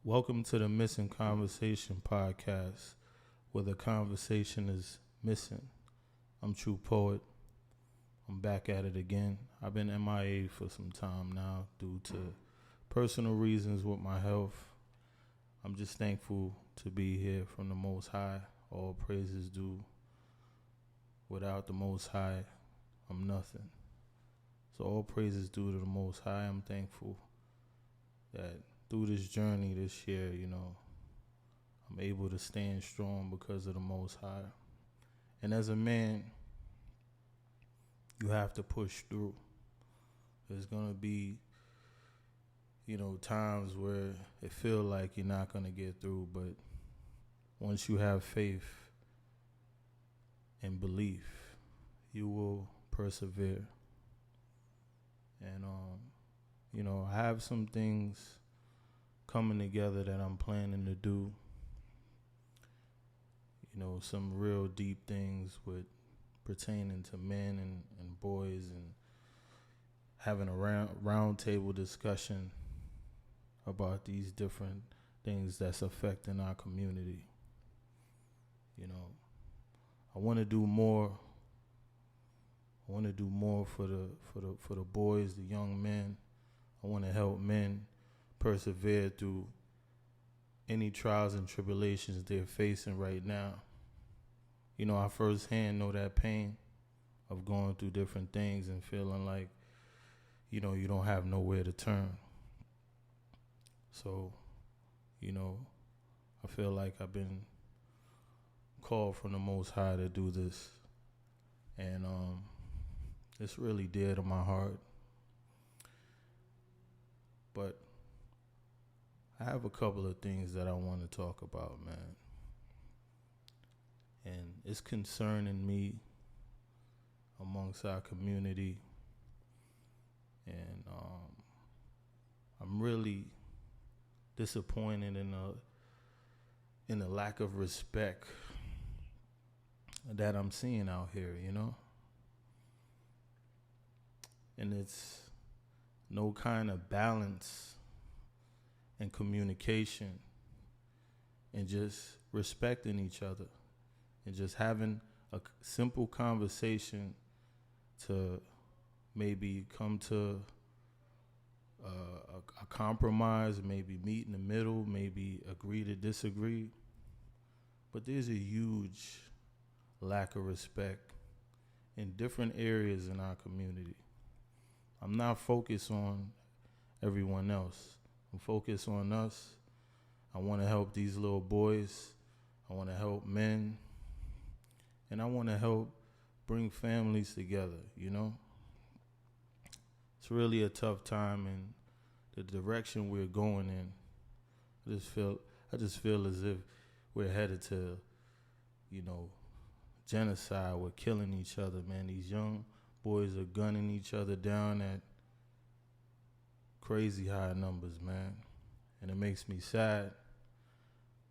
Welcome to the Missing Conversation podcast, where the conversation is missing. I'm True Poet. I'm back at it again. I've been MIA for some time now due to personal reasons with my health. I'm just thankful to be here from the Most High. All praises due. Without the Most High, I'm nothing. So all praises due to the Most High. I'm thankful that through this journey this year, I'm able to stand strong because of the Most High. And as a man, you have to push through. There's going to be, times where it feel like you're not going to get through, but once you have faith and belief, you will persevere. And, I have some things coming together that I'm planning to do. Some real deep things with pertaining to men and boys, and having a round table discussion about these different things that's affecting our community. I want to do more. I want to do more for the boys, the young men. I want to help men persevere through any trials and tribulations they're facing right now. I firsthand know that pain of going through different things and feeling like, you don't have nowhere to turn. So, I feel like I've been called from the Most High to do this. And it's really dear to my heart. But I have a couple of things that I want to talk about, man. And it's concerning me amongst our community. And I'm really disappointed in the lack of respect that I'm seeing out here, And it's no kind of balance and communication and just respecting each other and just having a simple conversation to maybe come to a compromise, maybe meet in the middle, maybe agree to disagree. But there's a huge lack of respect in different areas in our community. I'm not focused on everyone else. I'm focused on us. I want to help these little boys. I want to help men. And I want to help bring families together, It's really a tough time, and the direction we're going in, I just feel as if we're headed to, genocide. We're killing each other, man. These young boys are gunning each other down at crazy high numbers, man. And it makes me sad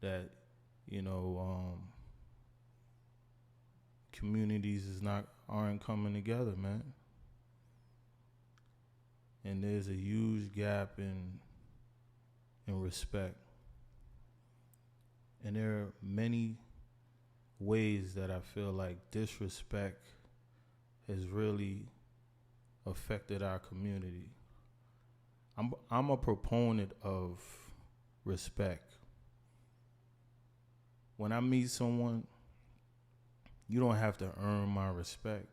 that, communities aren't coming together, man. And there's a huge gap in respect. And there are many ways that I feel like disrespect has really affected our community. I'm a proponent of respect. When I meet someone, you don't have to earn my respect.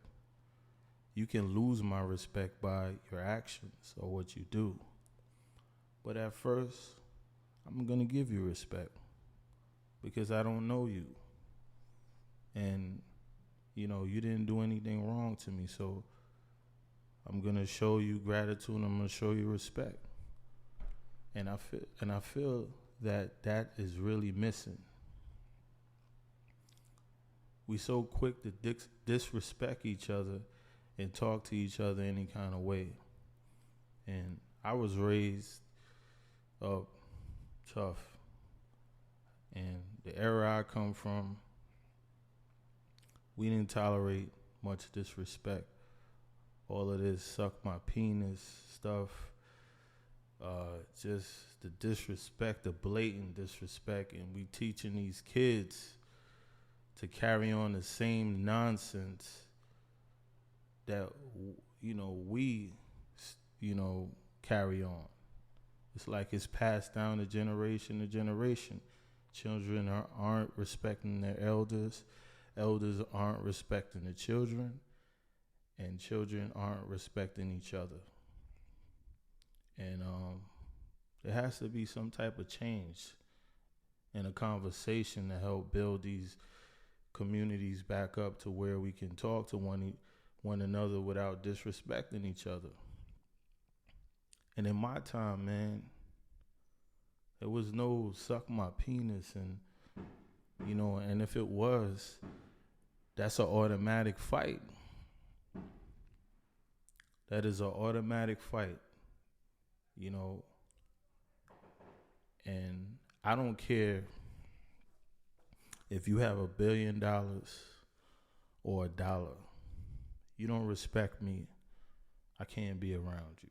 You can lose my respect by your actions or what you do. But at first, I'm going to give you respect because I don't know you. And, you didn't do anything wrong to me, so I'm going to show you gratitude and I'm going to show you respect. And I feel that is really missing. We so quick to disrespect each other and talk to each other any kind of way. And I was raised up tough. And the era I come from, we didn't tolerate much disrespect. All of this suck my penis stuff, Just the disrespect, the blatant disrespect, and we teaching these kids to carry on the same nonsense that we carry on. It's like it's passed down to generation. Children aren't respecting their elders. Elders aren't respecting the children, and children aren't respecting each other. And there has to be some type of change in a conversation to help build these communities back up to where we can talk to one another without disrespecting each other. And in my time, man, there was no suck my penis, and and if it was, that's an automatic fight. That is an automatic fight, and I don't care if you have $1 billion or $1. You don't respect me, I can't be around you.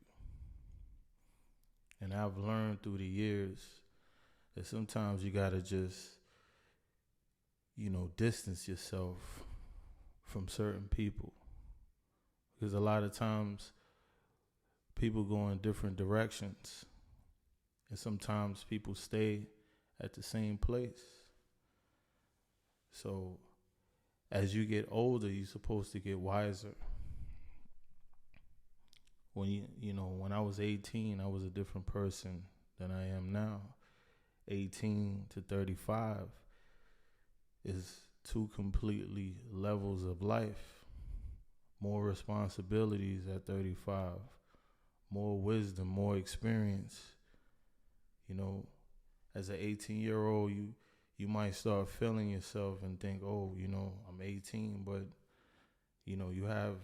And I've learned through the years that sometimes you gotta just, distance yourself from certain people. Because a lot of times people go in different directions. And sometimes people stay at the same place. So as you get older, you're supposed to get wiser. When I was 18, I was a different person than I am now. 18 to 35 is two completely levels of life. More responsibilities at 35, more wisdom, more experience. As an 18-year-old, you might start feeling yourself and think, I'm 18, but you have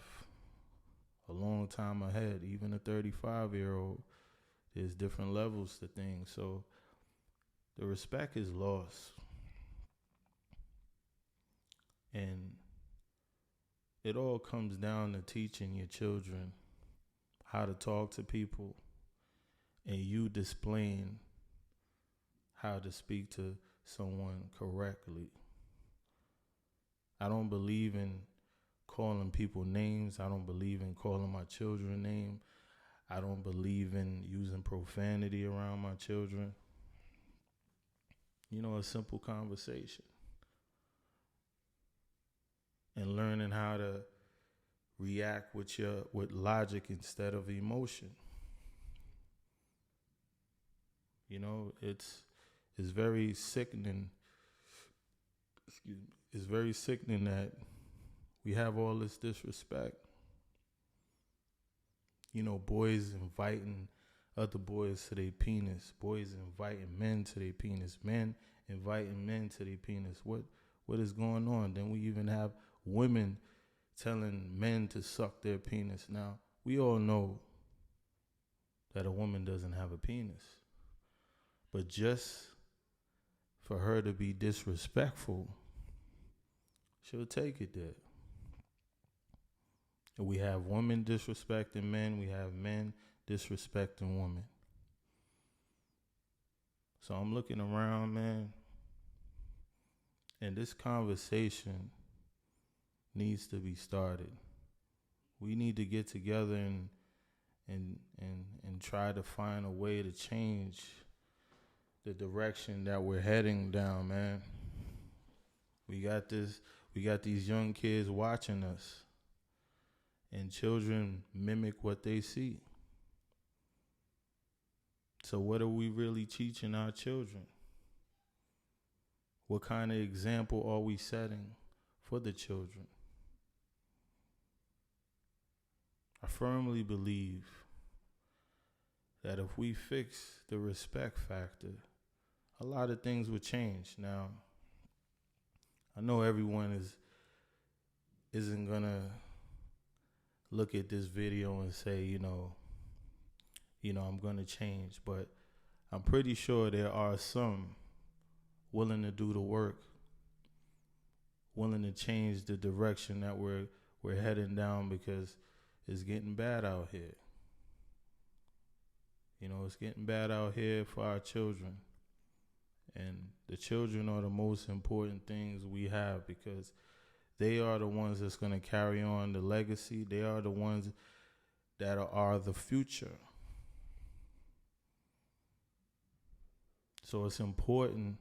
a long time ahead. Even a 35-year-old, there's different levels to things. So the respect is lost. And it all comes down to teaching your children how to talk to people and you displaying how to speak to someone correctly. I don't believe in calling people names. I don't believe in calling my children names. I don't believe in using profanity around my children. A simple conversation. And learning how to react with logic instead of emotion. It's very sickening. It's very sickening that we have all this disrespect. Boys inviting other boys to their penis. Boys inviting men to their penis. Men inviting men to their penis. What is going on? Then we even have women telling men to suck their penis. Now, we all know that a woman doesn't have a penis. But just for her to be disrespectful, she'll take it there. And we have women disrespecting men. We have men disrespecting women. So I'm looking around, man, and this conversation needs to be started. We need to get together and try to find a way to change the direction that we're heading down, man. We got these young kids watching us, and children mimic what they see. So what are we really teaching our children? What kind of example are we setting for the children? I firmly believe that if we fix the respect factor, a lot of things would change. Now, I know everyone isn't gonna look at this video and say, I'm gonna change, but I'm pretty sure there are some willing to do the work, willing to change the direction that we're heading down, because it's getting bad out here. It's getting bad out here for our children. And the children are the most important things we have because they are the ones that's going to carry on the legacy. They are the ones that are the future. So it's important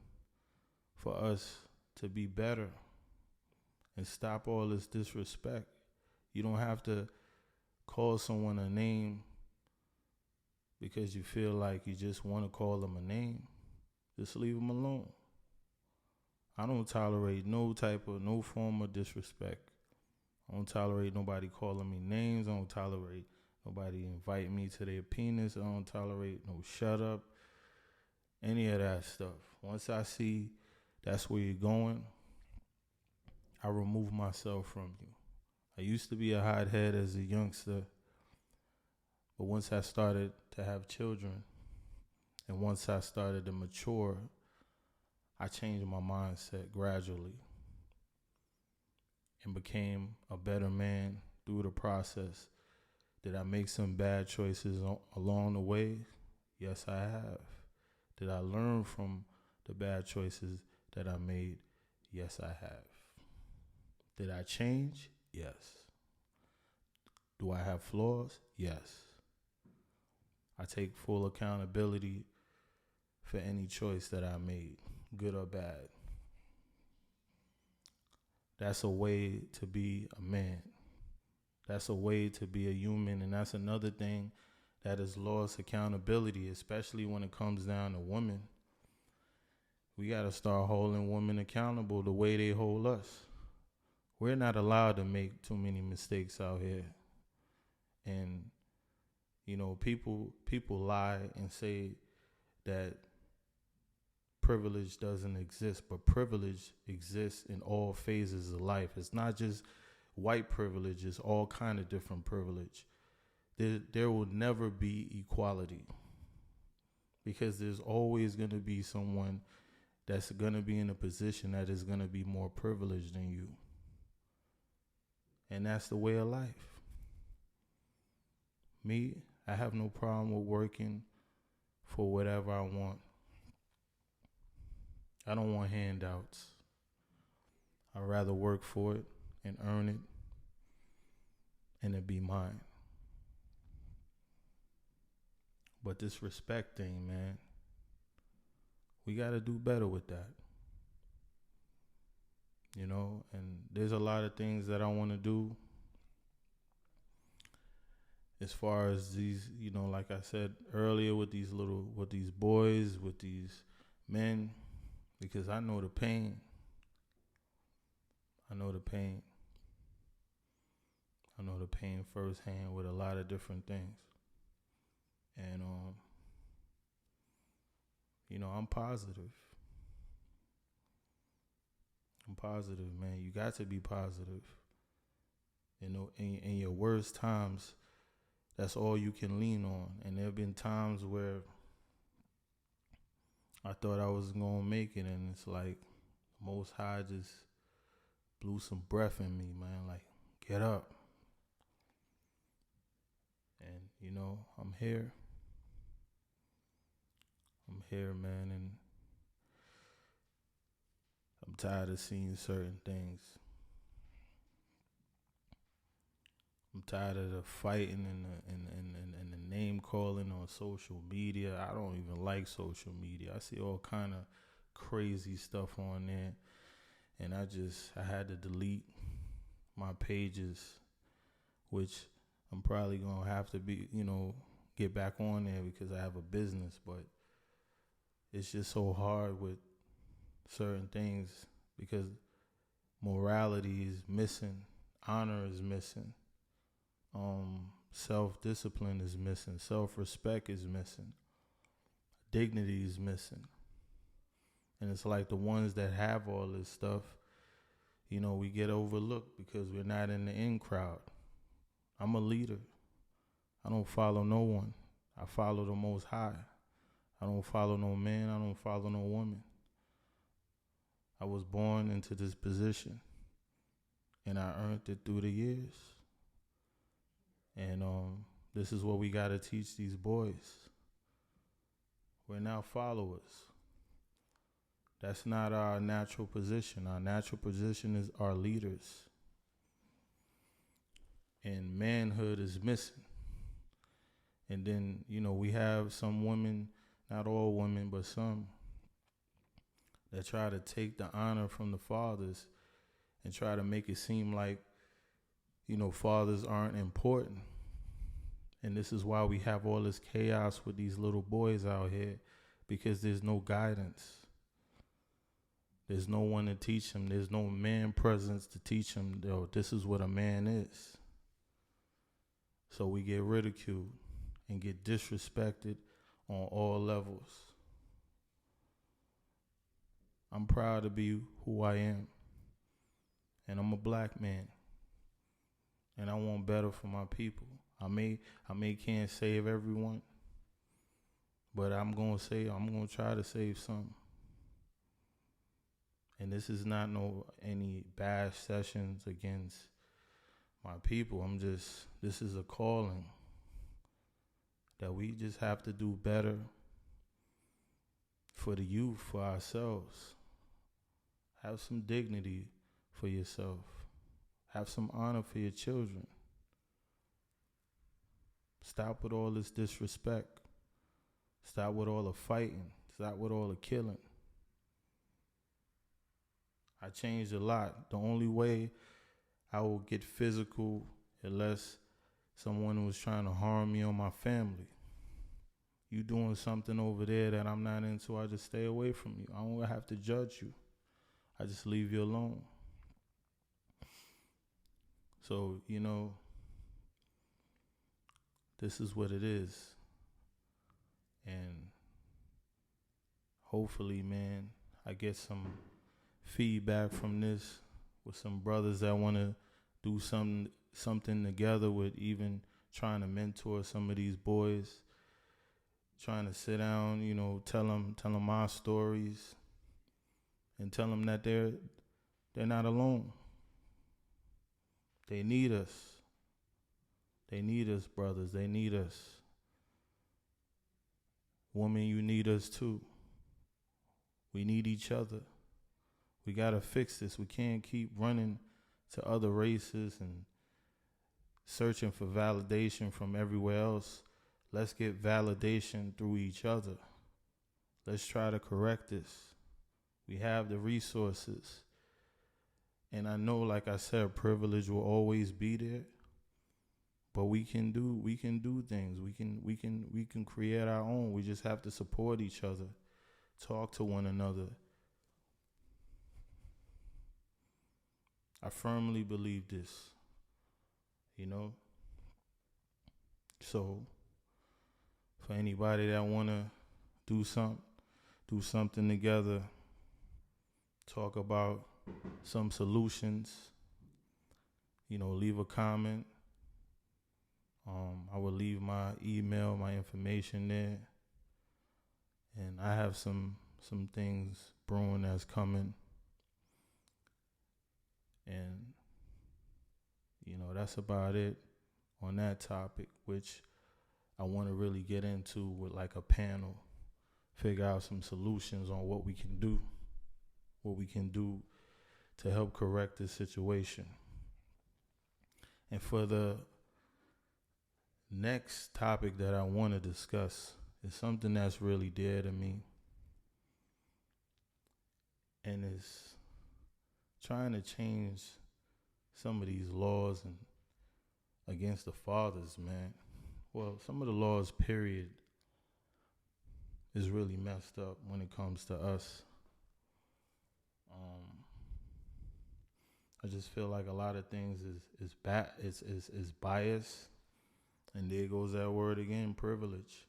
for us to be better and stop all this disrespect. You don't have to call someone a name because you feel like you just want to call them a name. Just leave them alone. I don't tolerate no form of disrespect. I don't tolerate nobody calling me names. I don't tolerate nobody inviting me to their penis. I don't tolerate no shut up, any of that stuff. Once I see that's where you're going, I remove myself from you. I used to be a hothead as a youngster, but once I started to have children and once I started to mature, I changed my mindset gradually and became a better man through the process. Did I make some bad choices along the way? Yes, I have. Did I learn from the bad choices that I made? Yes, I have. Did I change? Yes. Do I have flaws? Yes. I take full accountability for any choice that I made, good or bad. That's a way to be a man. That's a way to be a human. And that's another thing that has lost accountability, especially when it comes down to women. We got to start holding women accountable the way they hold us. We're not allowed to make too many mistakes out here. And, people lie and say that privilege doesn't exist, but privilege exists in all phases of life. It's not just white privilege, it's all kind of different privilege. There will never be equality because there's always going to be someone that's going to be in a position that is going to be more privileged than you. And that's the way of life. Me, I have no problem with working for whatever I want. I don't want handouts. I'd rather work for it and earn it and it be mine. But this respect thing, man, we got to do better with that. And there's a lot of things that I want to do as far as these, like I said earlier, with these boys, with these men, because I know the pain. I know the pain firsthand with a lot of different things. And, I'm positive. I'm positive, man. You got to be positive. In your worst times, that's all you can lean on. And there have been times where I thought I was going to make it, and it's like Most High just blew some breath in me, man. Like, get up. And, I'm here. I'm here, man, and I'm tired of seeing certain things. I'm tired of the fighting and the name calling on social media. I don't even like social media. I see all kind of crazy stuff on there, and I had to delete my pages, which I'm probably gonna have to get back on there because I have a business, but it's just so hard with certain things because morality is missing, honor is missing, self-discipline is missing, self-respect is missing, dignity is missing. And it's like the ones that have all this stuff, we get overlooked because we're not in the in crowd. I'm a leader. I don't follow no one. I follow the Most High. I don't follow no man. I don't follow no woman. I was born into this position, and I earned it through the years. And this is what we got to teach these boys. We're now followers. That's not our natural position. Our natural position is our leaders. And manhood is missing. And then, we have some women, not all women, but some, that try to take the honor from the fathers and try to make it seem like, fathers aren't important. And this is why we have all this chaos with these little boys out here, because there's no guidance. There's no one to teach them. There's no man presence to teach them, this is what a man is. So we get ridiculed and get disrespected on all levels. I'm proud to be who I am. And I'm a black man. And I want better for my people. I may can't save everyone, but I'm going to try to save some. And this is not any bash sessions against my people. This is a calling that we just have to do better for the youth, for ourselves. Have some dignity for yourself. Have some honor for your children. Stop with all this disrespect. Stop with all the fighting. Stop with all the killing. I changed a lot. The only way I will get physical unless someone was trying to harm me or my family. You doing something over there that I'm not into, I just stay away from you. I don't have to judge you. I just leave you alone. So, this is what it is. And hopefully, man, I get some feedback from this with some brothers that want to do something together with, even trying to mentor some of these boys, trying to sit down, tell them my stories and tell them that they're not alone. They need us. They need us, brothers. They need us. Women, you need us too. We need each other. We got to fix this. We can't keep running to other races and searching for validation from everywhere else. Let's get validation through each other. Let's try to correct this. We have the resources. And I know, like I said, privilege will always be there. But we can do things. We can create our own. We just have to support each other. Talk to one another. I firmly believe this, So, for anybody that want to do something together, talk about some solutions, leave a comment. I will leave my email, my information there. And I have some things brewing that's coming. And, that's about it on that topic, which I want to really get into with like a panel, figure out some solutions on what we can do to help correct this situation. And for the next topic that I want to discuss is something that's really dear to me, and it's trying to change some of these laws and against the fathers, man. Well, some of the laws, period, is really messed up when it comes to us. I just feel like a lot of things is bias, and there goes that word again, privilege.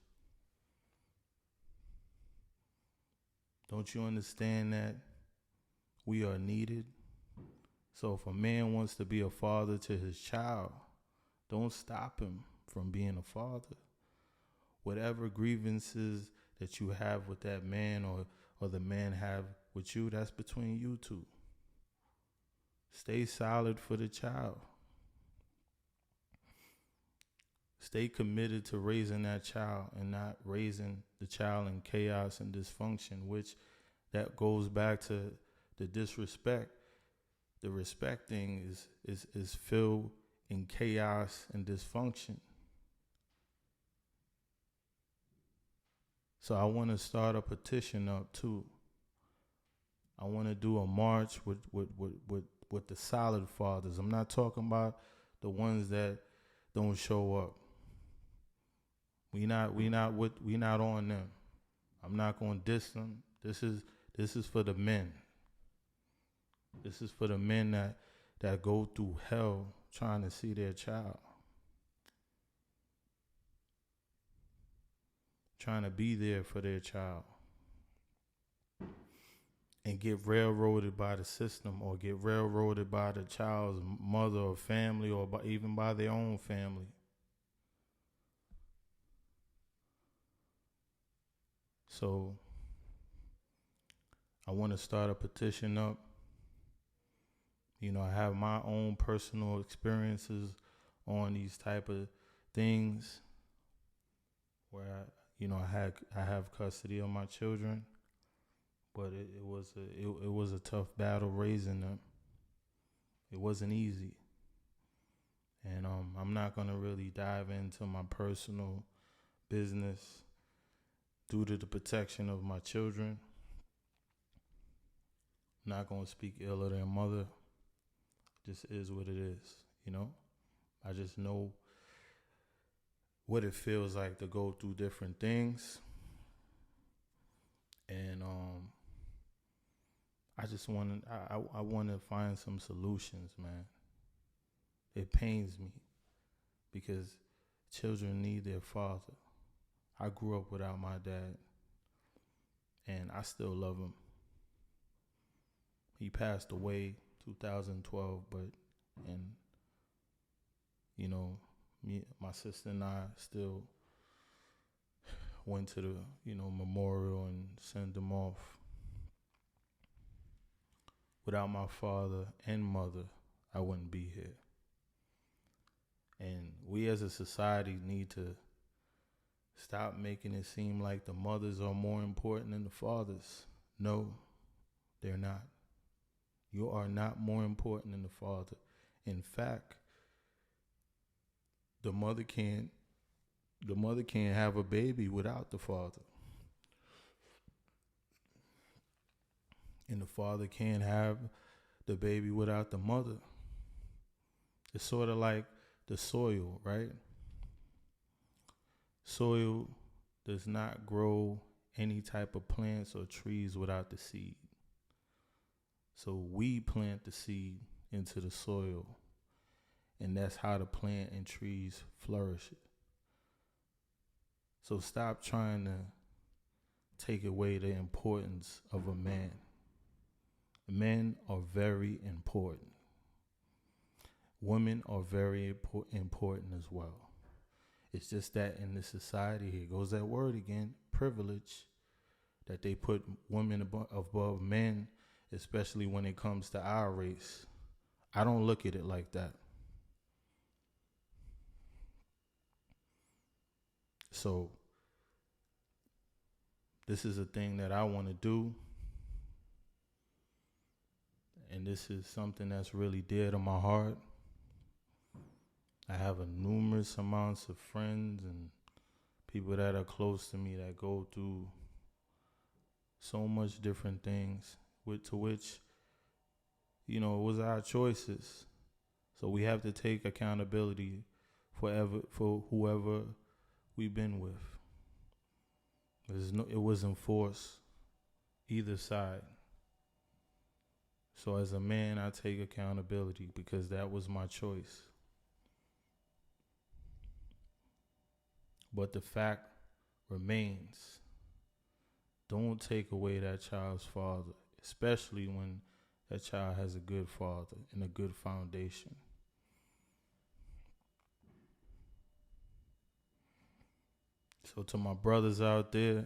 Don't you understand that we are needed? So if a man wants to be a father to his child, don't stop him from being a father. Whatever grievances that you have with that man or the man have with you, that's between you two. Stay solid for the child. Stay committed to raising that child and not raising the child in chaos and dysfunction, which that goes back to the disrespect. The respect thing is filled in chaos and dysfunction. So I want to start a petition up too. I want to do a march with the solid fathers. I'm not talking about the ones that don't show up. We not on them. I'm not going to diss them. This is for the men. This is for the men that go through hell trying to see their child. Trying to be there for their child. And get railroaded by the system, or get railroaded by the child's mother or family, or even by their own family. So I want to start a petition up. I have my own personal experiences on these type of things where I have custody of my children, but it was a tough battle raising them. It wasn't easy, and I'm not gonna really dive into my personal business due to the protection of my children. I'm not gonna speak ill of their mother. It just is what it is, I just know what it feels like to go through different things. And I just want to find some solutions, man. It pains me because children need their father. I grew up without my dad, and I still love him. He passed away 2012, my sister and I still went to the memorial and sent them off. Without my father and mother, I wouldn't be here. And we as a society need to stop making it seem like the mothers are more important than the fathers. No, they're not. You are not more important than the father. In fact, the mother can't have a baby without the father. And the father can't have the baby without the mother. It's sort of like the soil, right? Soil does not grow any type of plants or trees without the seed. So we plant the seed into the soil, and that's how the plant and trees flourish. So stop trying to take away the importance of a man. Men are very important. Women are very important as well. It's just that in this society, here goes that word again, privilege, that they put women above men, especially when it comes to our race. I don't look at it like that. So this is a thing that I want to do. And this is something that's really dear to my heart. I have a numerous amounts of friends and people that are close to me that go through so much different things, to which, it was our choices. So we have to take accountability for whoever we've been with. It wasn't forced either side. So as a man, I take accountability because that was my choice. But the fact remains, don't take away that child's father, especially when that child has a good father and a good foundation. So to my brothers out there,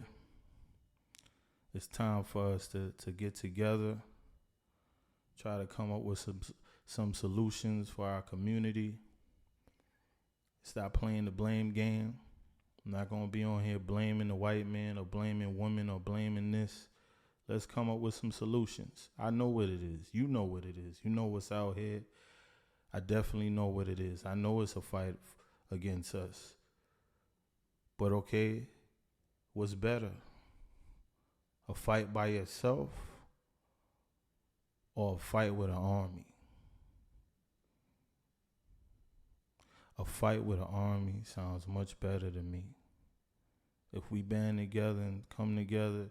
it's time for us to get together, try to come up with some solutions for our community. Stop playing the blame game. I'm not going to be on here blaming the white man or blaming women or blaming this. Let's come up with some solutions. I know what it is. You know what it is. You know what's out here. I definitely know what it is. I know it's a fight against us. But okay, what's better? A fight by yourself or a fight with an army? A fight with an army sounds much better to me. If we band together and come together,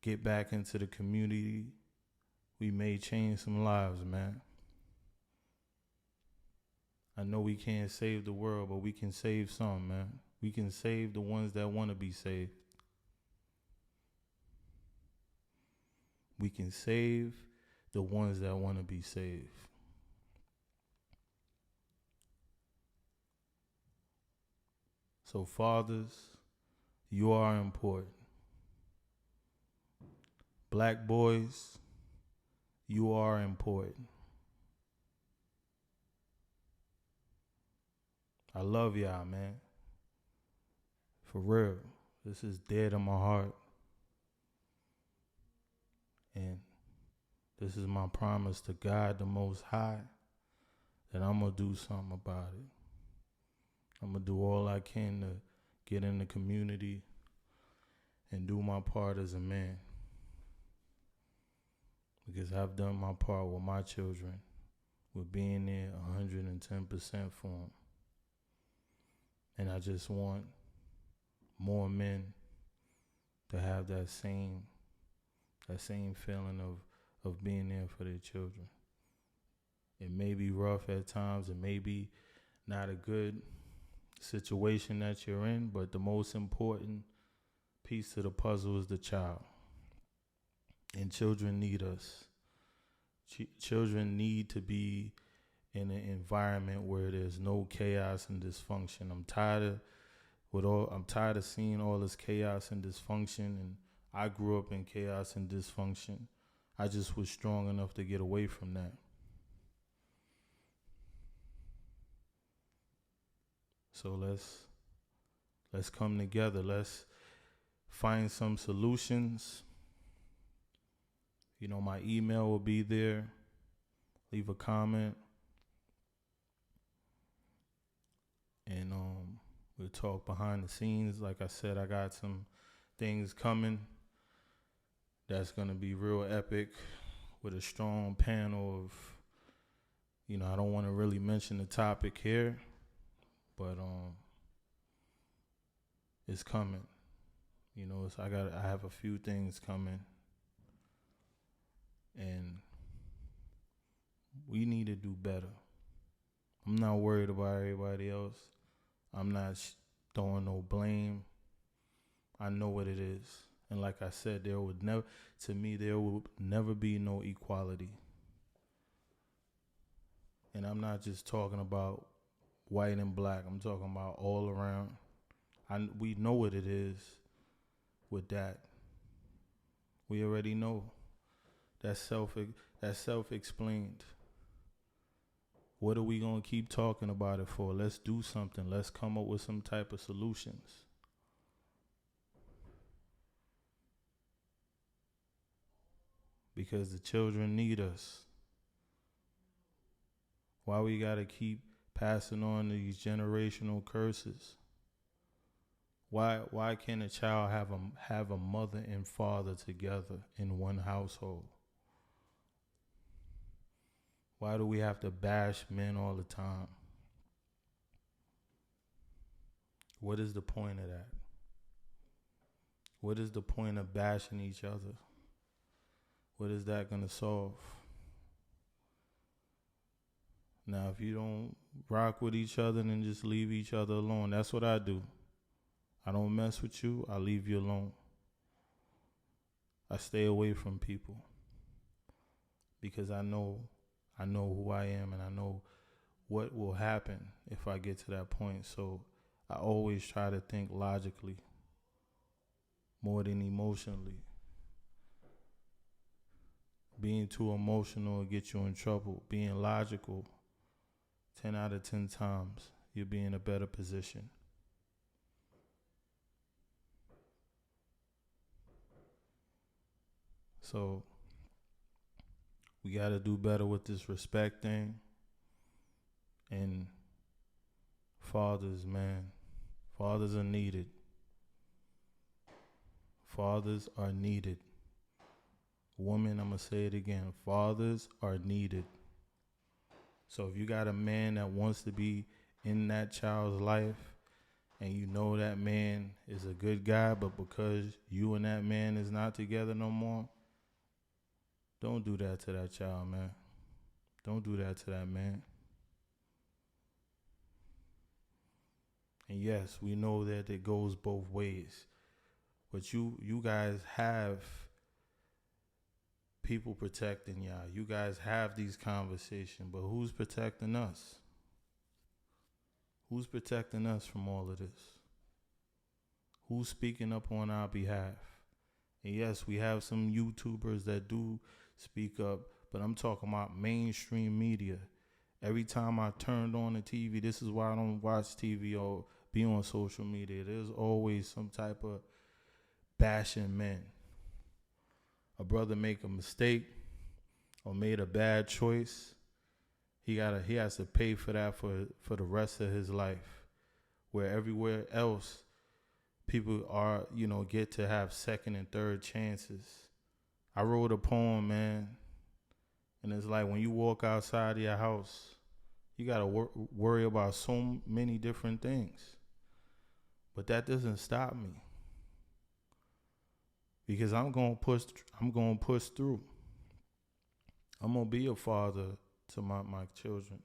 get back into the community, we may change some lives, man. I know we can't save the world, but we can save some, man. We can save the ones that want to be saved. We can save the ones that want to be saved. So fathers, you are important. Black boys, you are important. I love y'all, man. For real. This is dead in my heart. And this is my promise to God the Most High that I'm going to do something about it. I'm going to do all I can to get in the community and do my part as a man. Because I've done my part with my children, with being there 110% for them. And I just want more men to have that same feeling of being there for their children. It may be rough at times, it may be not a good situation that you're in, but the most important piece to the puzzle is the child. And children need us. Children need to be in an environment where there's no chaos and dysfunction. I'm tired of seeing all this chaos and dysfunction, and I grew up in chaos and dysfunction. I just was strong enough to get away from that. So let's come together. Let's find some solutions. You know, my email will be there. Leave a comment. And we'll talk behind the scenes. Like I said, I got some things coming that's going to be real epic with a strong panel of, I don't want to really mention the topic here, but it's coming. I have a few things coming. And we need to do better. I'm not worried about everybody else. I'm not throwing no blame. I know what it is. And like I said, there will never be no equality. And I'm not just talking about white and black. I'm talking about all around. We know what it is with that. We already know. That's self-explained. What are we going to keep talking about it for? Let's do something. Let's come up with some type of solutions. Because the children need us. Why we got to keep passing on these generational curses? Why can't a child have a mother and father together in one household? Why do we have to bash men all the time? What is the point of that? What is the point of bashing each other? What is that going to solve? Now, if you don't rock with each other, then just leave each other alone. That's what I do. I don't mess with you. I leave you alone. I stay away from people because I know who I am, and I know what will happen if I get to that point. So I always try to think logically more than emotionally. Being too emotional will get you in trouble. Being logical, 10 out of 10 times, you'll be in a better position. So we got to do better with this respect thing. And fathers, man, fathers are needed. Fathers are needed. Women, I'm going to say it again. Fathers are needed. So if you got a man that wants to be in that child's life and you know that man is a good guy, but because you and that man is not together no more, don't do that to that child, man. Don't do that to that man. And yes, we know that it goes both ways. But you guys have people protecting y'all. You guys have these conversations, but who's protecting us? Who's protecting us from all of this? Who's speaking up on our behalf? And yes, we have some YouTubers that do speak up, but I'm talking about mainstream media. Every time I turned on the TV, this is why I don't watch TV or be on social media. There's always some type of bashing men. A brother make a mistake or made a bad choice, he has to pay for that for the rest of his life. Where everywhere else, people are, get to have second and third chances. I wrote a poem, man, and it's like when you walk outside of your house, you got to worry about so many different things. But that doesn't stop me. Because I'm going to push through. I'm going to be a father to my children.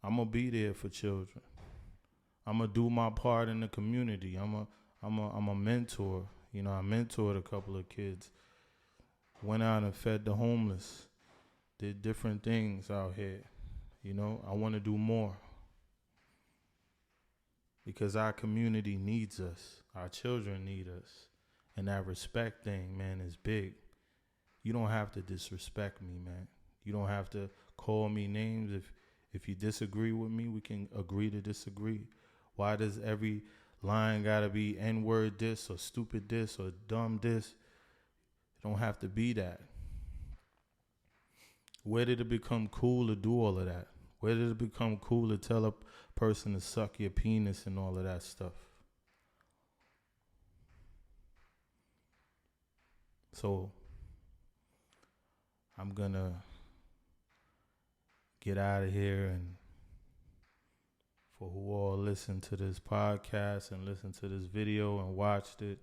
I'm going to be there for children. I'm going to do my part in the community. I'm a mentor. I mentored a couple of kids. Went out and fed the homeless. Did different things out here. I want to do more. Because our community needs us. Our children need us. And that respect thing, man, is big. You don't have to disrespect me, man. You don't have to call me names. If you disagree with me, we can agree to disagree. Why does every line got to be N-word this or stupid this or dumb this? It don't have to be that. Where did it become cool to do all of that? Where did it become cool to tell a person to suck your penis and all of that stuff? So I'm going to get out of here, and for who all listened to this podcast and listened to this video and watched it,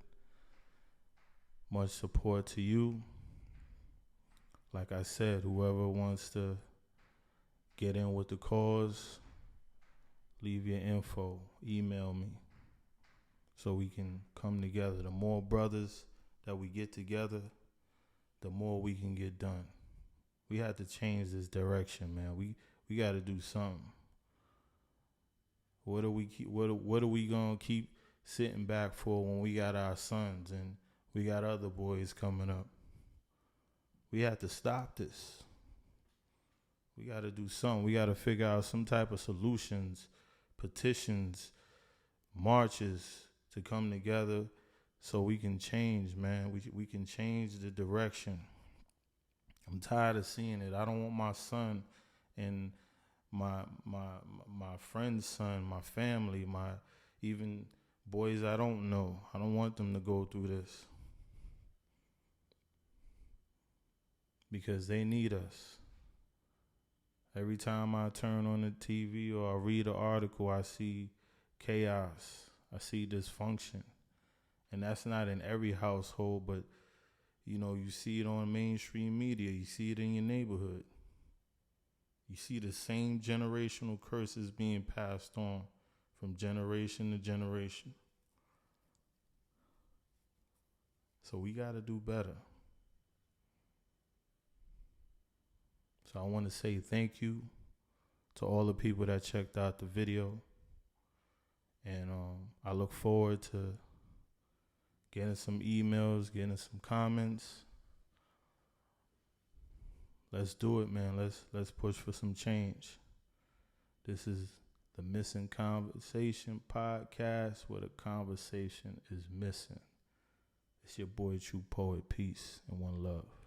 much support to you. Like I said, whoever wants to get in with the cause, leave your info, email me so we can come together. The more brothers that we get together, the more we can get done. We have to change this direction, man. We got to do something. What are we gonna keep sitting back for when we got our sons and we got other boys coming up? We have to stop this. We got to do something. We got to figure out some type of solutions, petitions, marches to come together so we can change, man. We can change the direction. I'm tired of seeing it. I don't want my son and my friend's son, my family, my even boys I don't know. I don't want them to go through this. Because they need us. Every time I turn on the TV or I read an article, I see chaos. I see dysfunction. And that's not in every household, but you see it on mainstream media. You see it in your neighborhood. You see the same generational curses being passed on from generation to generation. So we got to do better. So I want to say thank you to all the people that checked out the video. And I look forward to getting some emails, getting some comments. Let's do it, man. Let's push for some change. This is the Missing Conversation podcast, where the conversation is missing. It's your boy, True Poet. Peace and one love.